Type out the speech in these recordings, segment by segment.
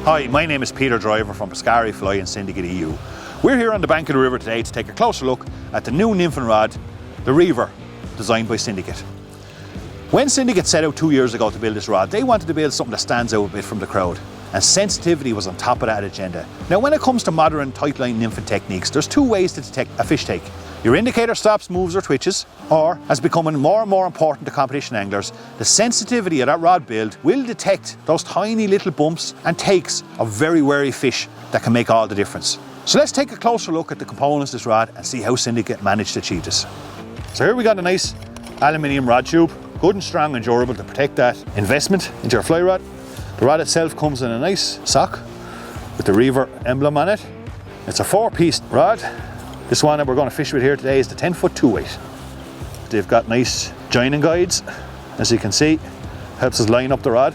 Hi, my name is Peter Driver from Piscari Fly and Syndicate EU. We're here on the bank of the river today to take a closer look at the new nymphing rod, the Reaver, designed by Syndicate. When Syndicate set out 2 years ago to build this rod, they wanted to build something that stands out a bit from the crowd, and sensitivity was on top of that agenda. Now, when it comes to modern tight-line nymphing techniques, there's two ways to detect a fish take. Your indicator stops, moves or twitches, or, as becoming more and more important to competition anglers, the sensitivity of that rod build will detect those tiny little bumps and takes of very wary fish that can make all the difference. So let's take a closer look at the components of this rod and see how Syndicate managed to achieve this. So here we got a nice aluminium rod tube, good and strong and durable to protect that investment into your fly rod. The rod itself comes in a nice sock with the Reaver emblem on it. It's a 4-piece rod. This one that we're going to fish with here today is the 10-foot 2-weight. They've got nice joining guides, as you can see, helps us line up the rod.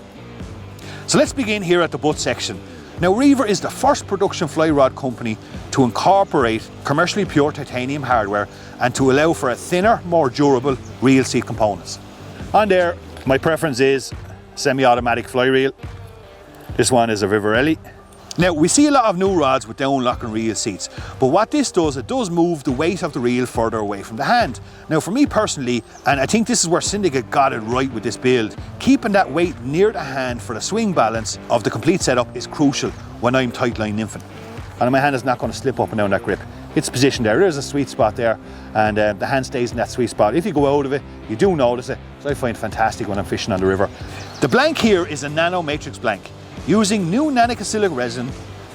So let's begin here at the butt section. Now, Reaver is the first production fly rod company to incorporate commercially pure titanium hardware and to allow for a thinner, more durable reel seat components. On there, my preference is semi-automatic fly reel. This one is a Vivarelli. Now, we see a lot of new rods with down lock and reel seats, but what this does, it does move the weight of the reel further away from the hand. Now, for me personally, and I think this is where Syndicate got it right with this build, keeping that weight near the hand for the swing balance of the complete setup is crucial when I'm tight line nymphing. And my hand is not going to slip up and down that grip. It's positioned there, there's a sweet spot there, and the hand stays in that sweet spot. If you go out of it, you do notice it, so I find it fantastic when I'm fishing on the river. The blank here is a nano matrix blank. Using new nanocrystalline resin,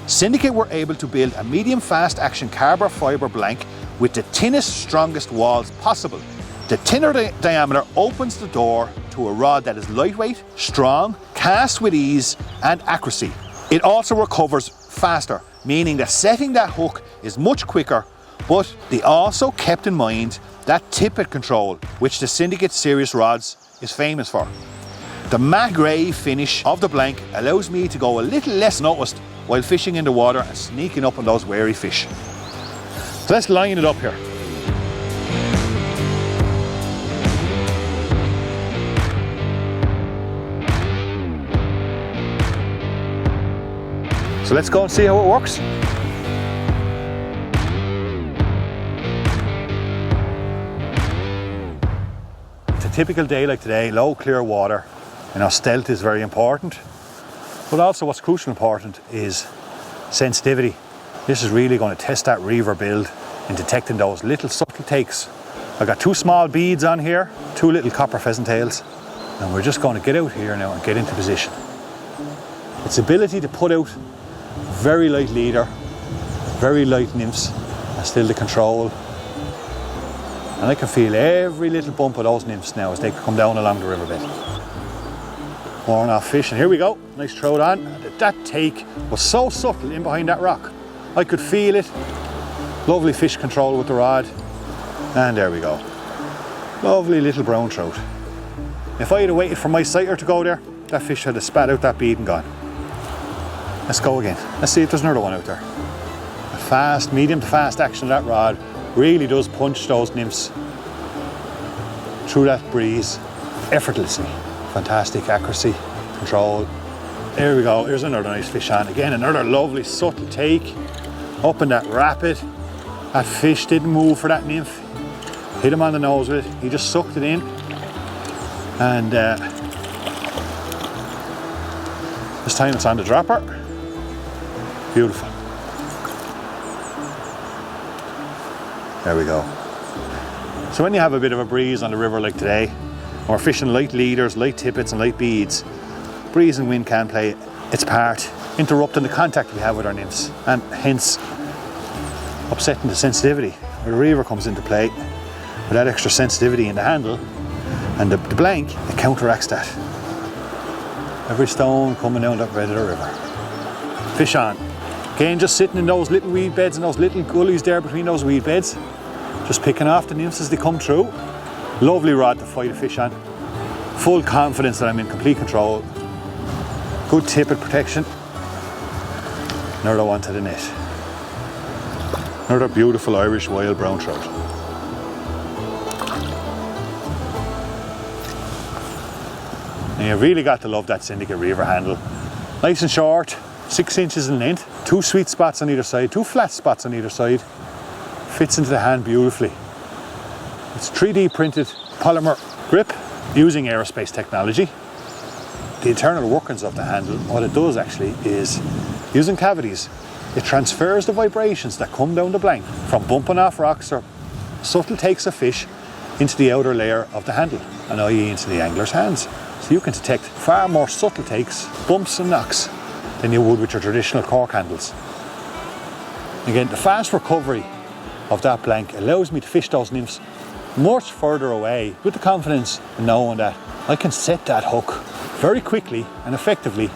Syndicate were able to build a medium fast action carbon fibre blank with the thinnest, strongest walls possible. The thinner diameter opens the door to a rod that is lightweight, strong, casts with ease and accuracy. It also recovers faster, meaning that setting that hook is much quicker, but they also kept in mind that tippet control, which the Syndicate series rods is famous for. The matte grey finish of the blank allows me to go a little less noticed while fishing in the water and sneaking up on those wary fish. So let's line it up here. So let's go and see how it works. It's a typical day like today, low clear water. You know, stealth is very important, but also what's crucial important is sensitivity. This is really going to test that Reaver build in detecting those little subtle takes. I've got 2 small beads on here, 2 little copper pheasant tails, and we're just going to get out here now and get into position. Its ability to put out very light leader, very light nymphs, and still the control. And I can feel every little bump of those nymphs now as they come down along the riverbed. Worn off fish, and here we go, nice trout on. That take was so subtle in behind that rock. I could feel it. Lovely fish control with the rod. And there we go. Lovely little brown trout. If I had waited for my sighter to go there, that fish had spat out that bead and gone. Let's go again. Let's see if there's another one out there. A fast, medium to fast action of that rod really does punch those nymphs through that breeze effortlessly. Fantastic accuracy, control. There we go, here's another nice fish on. Again, another lovely subtle take up in that rapid. That fish didn't move for that nymph. Hit him on the nose with it. He just sucked it in. And this time it's on the dropper. Beautiful. There we go. So when you have a bit of a breeze on the river like today, we're fishing light leaders, light tippets and light beads, breeze and wind can play its part, interrupting the contact we have with our nymphs and hence upsetting the sensitivity. Where the Reaver comes into play with that extra sensitivity in the handle, and the blank, it counteracts that. Every stone coming down that bed of the river. Fish on. Again, just sitting in those little weed beds and those little gullies there between those weed beds, just picking off the nymphs as they come through. Lovely rod to fight a fish on. Full confidence that I'm in complete control. Good tippet protection. Another one to the net. Another beautiful Irish wild brown trout. And you really got to love that Syndicate Reaver handle. Nice and short, 6 inches in length, 2 sweet spots on either side, 2 flat spots on either side. Fits into the hand beautifully. It's 3D printed polymer grip using aerospace technology. The internal workings of the handle, what it does actually is, using cavities, it transfers the vibrations that come down the blank from bumping off rocks or subtle takes of fish into the outer layer of the handle, and i.e. into the angler's hands. So you can detect far more subtle takes, bumps and knocks than you would with your traditional cork handles. Again, the fast recovery of that blank allows me to fish those nymphs much further away with the confidence in knowing that I can set that hook very quickly and effectively,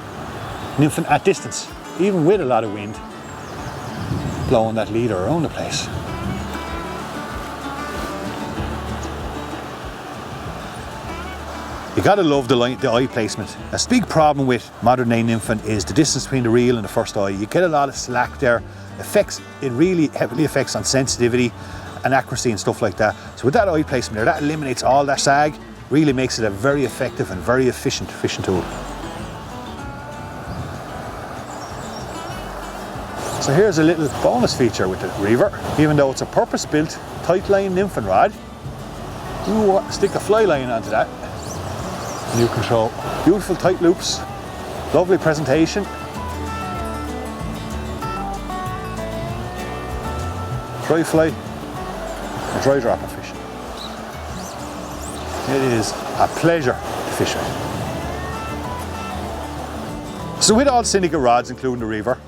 nymphing at distance, even with a lot of wind blowing that leader around the place. You gotta love the eye placement. A big problem with modern day nymphing is the distance between the reel and the first eye. You get a lot of slack there. It really heavily affects on sensitivity and accuracy and stuff like that. So with that eye placement there, that eliminates all that sag, really makes it a very effective and very efficient fishing tool. So here's a little bonus feature with the Reaver. Even though it's a purpose-built tight line nymphing rod, you stick a fly line onto that and you control beautiful tight loops, lovely presentation. Dry fly or dry dropper fishing. It is a pleasure to fish with. So with all Syndicate rods, including the Reaver,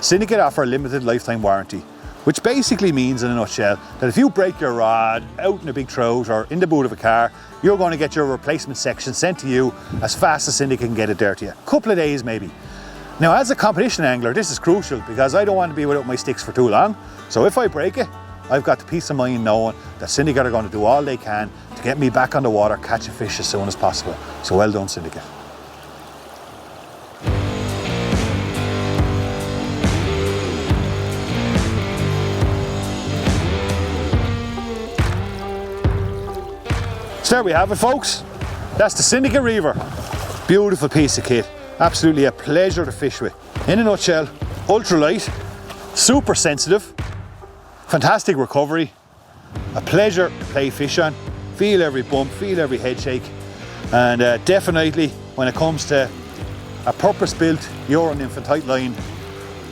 Syndicate offer a limited lifetime warranty, which basically means in a nutshell that if you break your rod out in a big trout or in the boot of a car, you're going to get your replacement section sent to you as fast as Syndicate can get it there to you. A couple of days maybe. Now as a competition angler, this is crucial because I don't want to be without my sticks for too long. So if I break it, I've got the peace of mind knowing that Syndicate are going to do all they can to get me back on the water, catching fish as soon as possible. So well done, Syndicate. So there we have it, folks. That's the Syndicate Reaver. Beautiful piece of kit. Absolutely a pleasure to fish with. In a nutshell, ultralight, super sensitive, fantastic recovery, a pleasure to play fish on, feel every bump, feel every head shake, and definitely when it comes to a purpose-built Euro nymphing tight line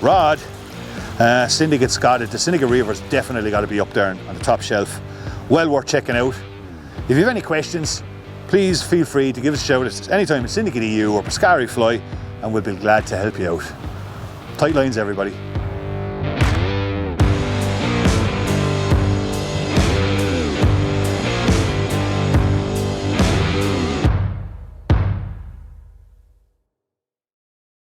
rod, Syndicate's got it. The Syndicate Reaver's definitely got to be up there on the top shelf. Well worth checking out. If you have any questions, please feel free to give us a shout at anytime at Syndicate EU or Piscari Fly, and we'll be glad to help you out. Tight lines, everybody.